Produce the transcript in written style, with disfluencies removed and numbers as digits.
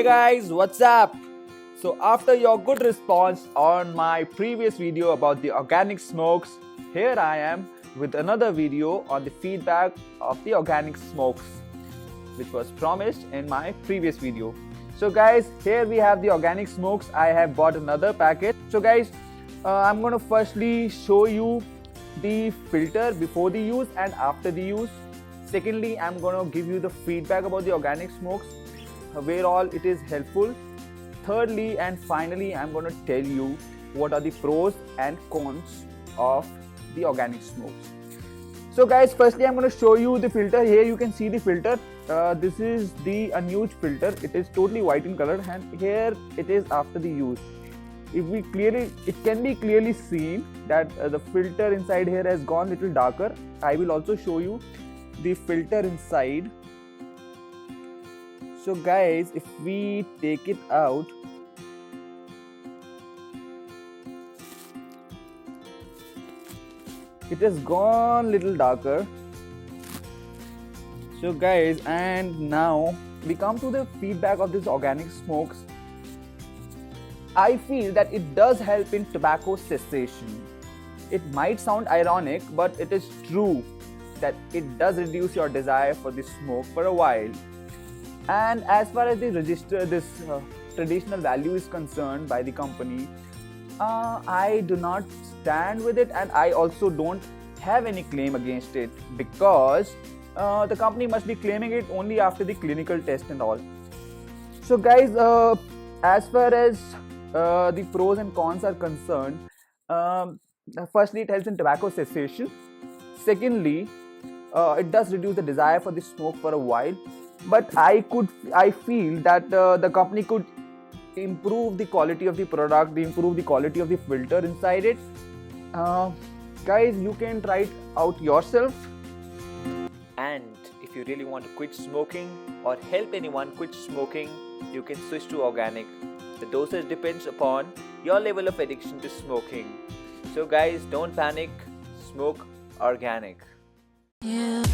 Guys, what's up? So after your good response on my previous video about the organic smokes, here I am with another video on the feedback of the organic smokes, which was promised in my previous video. So guys, here we have the organic smokes. I have bought another packet. So guys, I'm going to firstly show you the filter before the use and after the use. Secondly, I'm going to give you the feedback about the organic smokes, where all it is helpful. Thirdly and finally, I'm going to tell you what are the pros and cons of the organic smokes. So guys, firstly I'm going to show you the filter. Here you can see the filter. This is the unused filter. It is totally white in color, and here it is after the use. It can be clearly seen that the filter inside here has gone little darker. I will also show you the filter inside. So guys, if we take it out, it has gone little darker. So guys, and now we come to the feedback of this organic smokes. I feel that it does help in tobacco cessation. It might sound ironic, but it is true that it does reduce your desire for the smoke for a while. And as far as this traditional value is concerned by the company, I do not stand with it, and I also don't have any claim against it, because the company must be claiming it only after the clinical test and all. So guys, as far as the pros and cons are concerned, firstly, it helps in tobacco cessation. Secondly, it does reduce the desire for the smoke for a while. But I feel that the company could improve the quality of the product, improve the quality of the filter inside it. Guys, you can try it out yourself. And if you really want to quit smoking or help anyone quit smoking, you can switch to organic. The dosage depends upon your level of addiction to smoking. So guys, don't panic, smoke organic. Yeah.